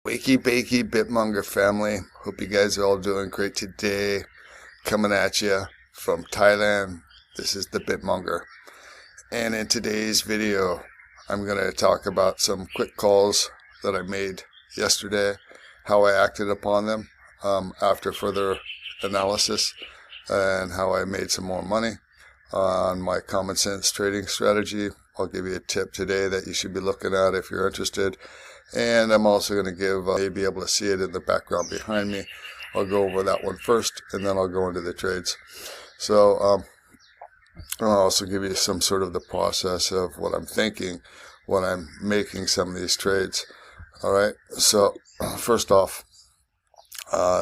Wakey bakey BitMonger family. Hope you guys are all doing great today. Coming at you from Thailand. This is the BitMonger. And in today's video, I'm going to talk about some quick calls that I made yesterday, how I acted upon them after further analysis, and how I made some more money on my common sense trading strategy. I'll give you a tip today that you should be looking at if you're interested. And I'm also going to give, you'll be able to see it in the background behind me. I'll go over that one first, and then I'll go into the trades. So I'll also give you some sort of the process of what I'm thinking when I'm making some of these trades. All right. So first off,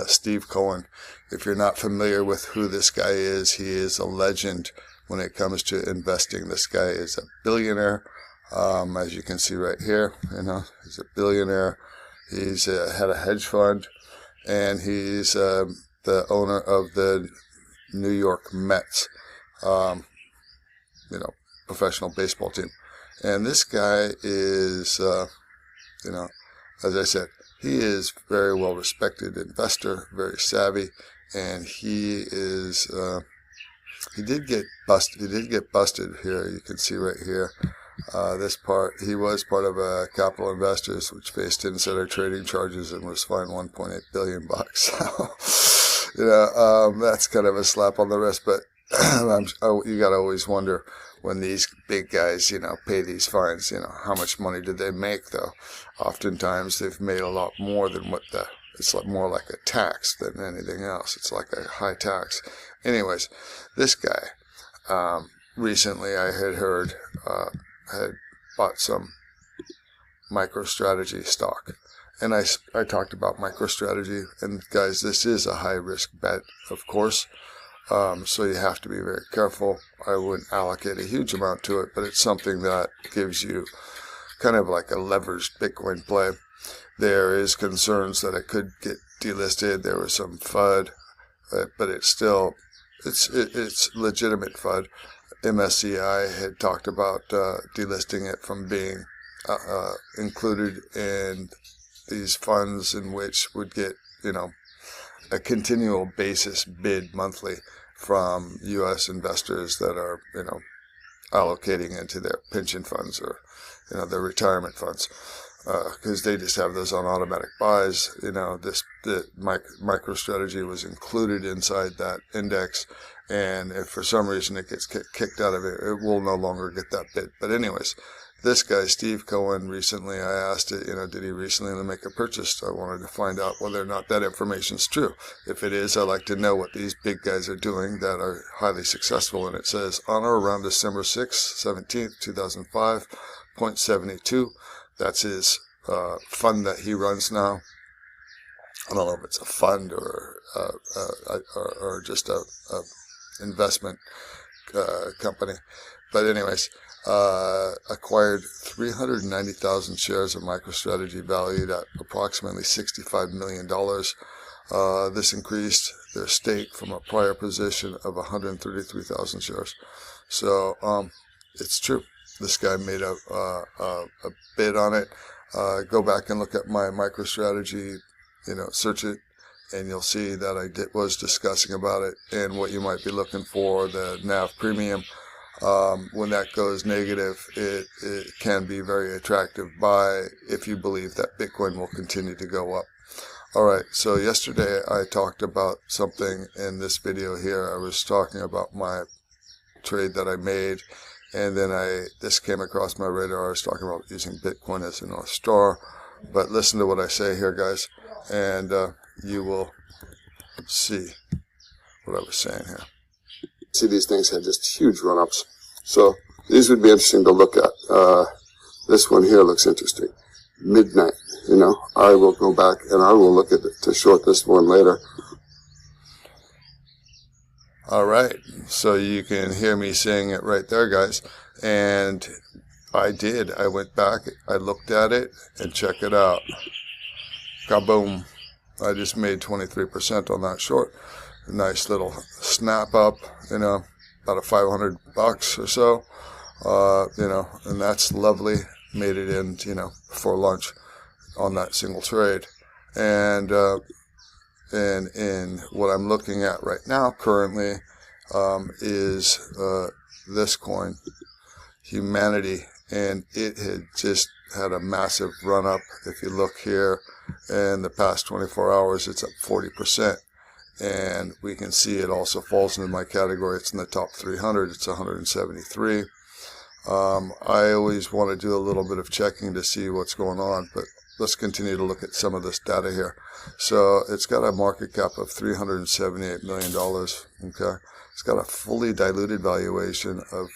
Steve Cohen. If you're not familiar with who this guy is, he is a legend when it comes to investing. This guy is a billionaire. As you can see right here, he's a billionaire. He's had a hedge fund, and he's the owner of the New York Mets, professional baseball team. And this guy is, as I said, he is very well respected investor, very savvy, and he is. He did get busted. He did get busted here. You can see right here. This part, he was part of Capital Investors, which faced insider trading charges and was fined $1.8 billion. So, that's kind of a slap on the wrist. But you got to always wonder when these big guys, pay these fines. How much money did they make? Though, oftentimes they've made a lot more than what it's more like a tax than anything else. It's like a high tax. Anyways, this guy, recently I had heard. Had bought some MicroStrategy stock, and I talked about MicroStrategy, and guys, this is a high risk bet, of course, so you have to be very careful. I wouldn't allocate a huge amount to it, but it's something that gives you kind of like a leveraged Bitcoin play. There is concerns that it could get delisted. There was some FUD, but it's legitimate FUD. MSCI had talked about delisting it from being included in these funds, in which would get, a continual basis bid monthly from U.S. investors that are, allocating into their pension funds or, their retirement funds, because they just have those on automatic buys. The MicroStrategy was included inside that index. And if for some reason it gets kicked out of it, it will no longer get that bid. But anyways, this guy, Steve Cohen, recently, I asked it, did he recently make a purchase? I wanted to find out whether or not that information is true. If it is, I'd like to know what these big guys are doing that are highly successful. And it says, on or around December 6th, 17th, 2005, 0.72. That's his fund that he runs now. I don't know if it's a fund or just a investment company, but anyways, acquired 390,000 shares of MicroStrategy valued at approximately $65 million. This increased their stake from a prior position of 133,000 shares. So it's true. This guy made a bid on it. Go back and look at my MicroStrategy, search it, and you'll see that I was discussing about it and what you might be looking for, the NAV premium. When that goes negative, it can be very attractive buy if you believe that Bitcoin will continue to go up. All right, so yesterday I talked about something in this video here. I was talking about my trade that I made, and then this came across my radar. I was talking about using Bitcoin as a North Star. But listen to what I say here, guys, and you will see what I was saying here. See, these things had just huge run-ups. So these would be interesting to look at. This one here looks interesting. Midnight, I will go back and I will look at it to short this one later. All right, so you can hear me saying it right there, guys. And I did. I went back, I looked at it, and check it out. Kaboom. I just made 23% on that short. A nice little snap up, about $500 or so. And that's lovely. Made it in, before lunch. on that single trade. And in what I'm looking at right now currently is this coin, Humanity, and it had just had a massive run up. If you look here in the past 24 hours, it's up 40%. And we can see it also falls into my category. It's in the top 300. It's 173. I always want to do a little bit of checking to see what's going on, but let's continue to look at some of this data here. So it's got a market cap of $378 million. Okay, it's got a fully diluted valuation of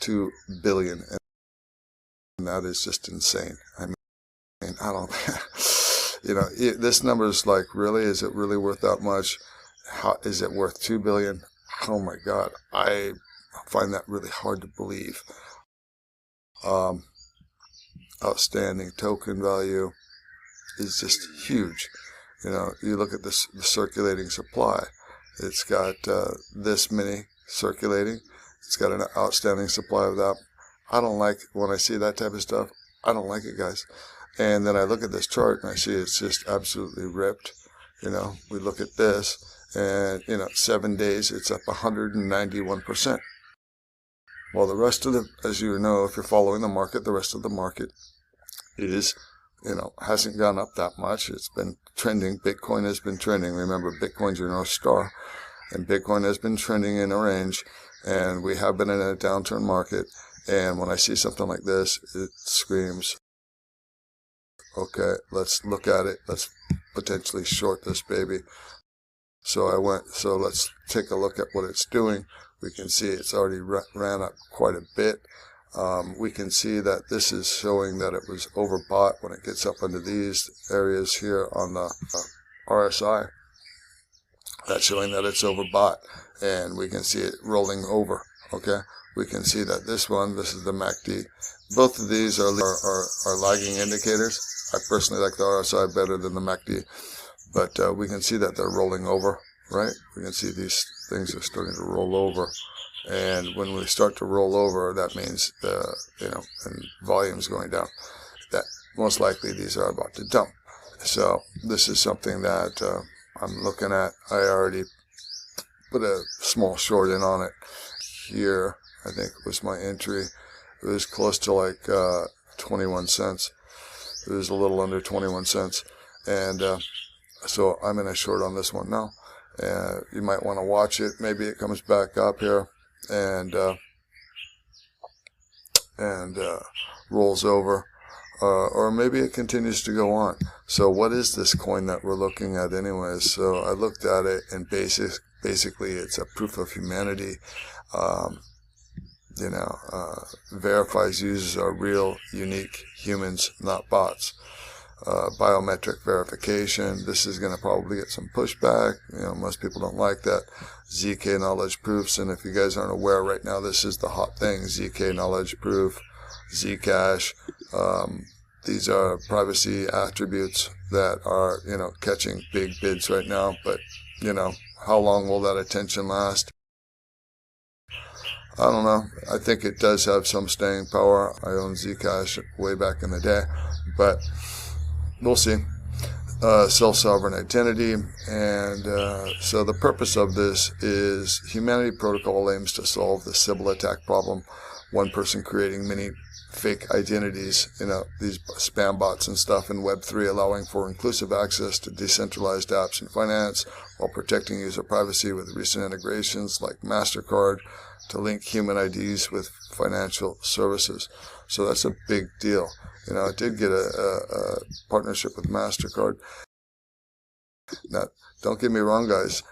$2 billion, and that is just insane. I mean, I don't, this number is like, really, is it really worth that much? How is it worth $2 billion? Oh my God, I find that really hard to believe. Outstanding token value is just huge. You look at this, the circulating supply. It's got this many circulating. It's got an outstanding supply of that. I don't like when I see that type of stuff. I don't like it, guys. And then I look at this chart and I see it's just absolutely ripped. We look at this and 7 days it's up 191%. Well, the rest of the, as you know, if you're following the market, the rest of the market is, hasn't gone up that much. It's been trending. Bitcoin has been trending. Remember, Bitcoin's your North Star, and Bitcoin has been trending in a range, and we have been in a downturn market. And when I see something like this, it screams, okay, let's look at it. Let's potentially short this baby. So let's take a look at what it's doing. We can see it's already ran up quite a bit. We can see that this is showing that it was overbought when it gets up into these areas here on the RSI. That's showing that it's overbought, and we can see it rolling over. Okay, we can see that this is the MACD. Both of these are lagging indicators. I personally like the RSI better than the MACD, but we can see that they're rolling over, right? We can see these things are starting to roll over. And when we start to roll over, that means and volume's going down. That most likely these are about to dump. So this is something that I'm looking at. I already put a small short in on it here. I think was my entry. It was close to like 21 cents. It was a little under 21 cents, and so I'm in a short on this one now. You might want to watch it. Maybe it comes back up here and rolls over, or maybe it continues to go on. So what is this coin that we're looking at anyways? So I looked at it, and basically it's a proof of humanity. Verifies users are real, unique humans, not bots. Biometric verification. This is going to probably get some pushback. Most people don't like that. ZK knowledge proofs, and if you guys aren't aware right now, this is the hot thing. ZK knowledge proof, Zcash. These are privacy attributes that are, catching big bids right now. But, how long will that attention last? I don't know. I think it does have some staying power. I owned Zcash way back in the day, but we'll see. Self-sovereign identity, and so the purpose of this is Humanity Protocol aims to solve the Sybil attack problem. One person creating many fake identities, these spam bots and stuff in Web3, allowing for inclusive access to decentralized apps and finance while protecting user privacy with recent integrations like MasterCard to link human IDs with financial services. So that's a big deal. It did get a partnership with MasterCard. Now, don't get me wrong, guys.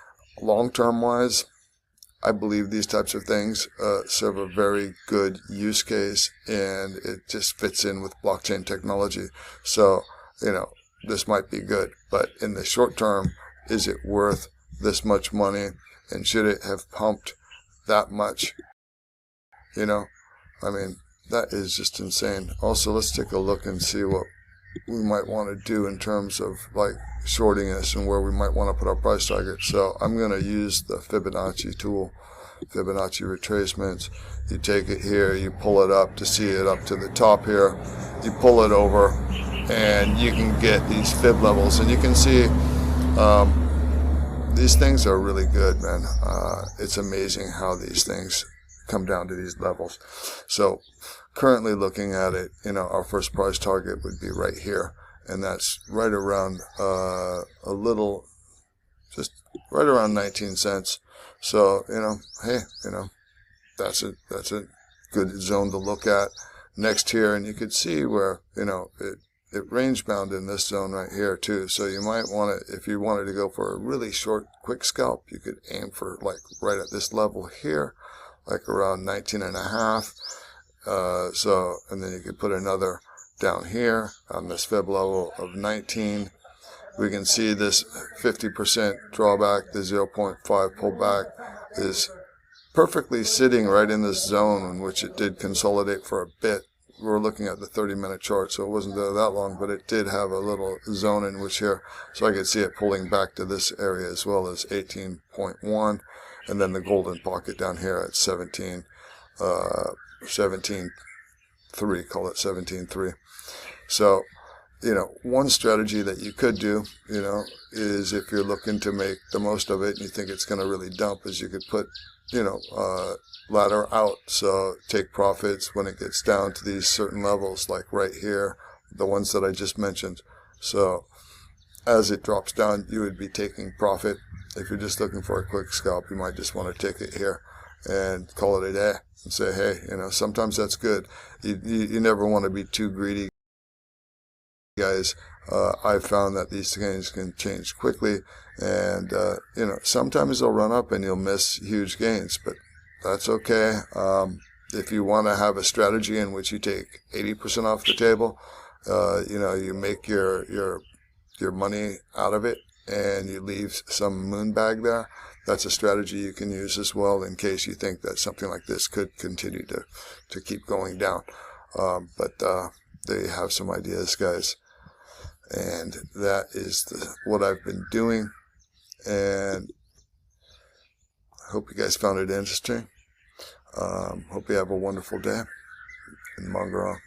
Long-term wise, I believe these types of things serve a very good use case, and it just fits in with blockchain technology. So, this might be good. But in the short term, is it worth this much money? And should it have pumped that much? That is just insane. Also, let's take a look and see what we might want to do in terms of like shorting this and where we might want to put our price target. So I'm going to use the Fibonacci tool, Fibonacci retracements. You take it here, you pull it up to see it up to the top here. You pull it over, and you can get these fib levels, and you can see these things are really good, man. It's amazing how these things come down to these levels. So currently looking at it, our first price target would be right here, and that's right around just right around 19 cents. So, hey, that's a good zone to look at. Next here, and you could see where, it range bound in this zone right here too. So you might want to, if you wanted to go for a really short, quick scalp, you could aim for like right at this level here, like around 19 and a half. And then you could put another down here on this fib level of 19. We can see this 50% drawback, the 0.5 pullback is perfectly sitting right in this zone in which it did consolidate for a bit. We're looking at the 30-minute chart, so it wasn't there that long, but it did have a little zone in which here, so I could see it pulling back to this area as well as 18.1, and then the golden pocket down here at 17.3, call it 17.3. So, one strategy that you could do, is if you're looking to make the most of it and you think it's going to really dump, is you could put, ladder out. So take profits when it gets down to these certain levels, like right here, the ones that I just mentioned. So as it drops down, you would be taking profit. If you're just looking for a quick scalp, you might just want to take it here and call it a day and say, hey, sometimes that's good. You never want to be too greedy, guys. I've found that these things can change quickly, and sometimes they'll run up and you'll miss huge gains, but that's okay. If you want to have a strategy in which you take 80% off the table, you make your money out of it and you leave some moon bag there, that's a strategy you can use as well in case you think that something like this could continue to keep going down. But there you have some ideas, guys. And that is what I've been doing. And I hope you guys found it interesting. Hope you have a wonderful day. And monger on.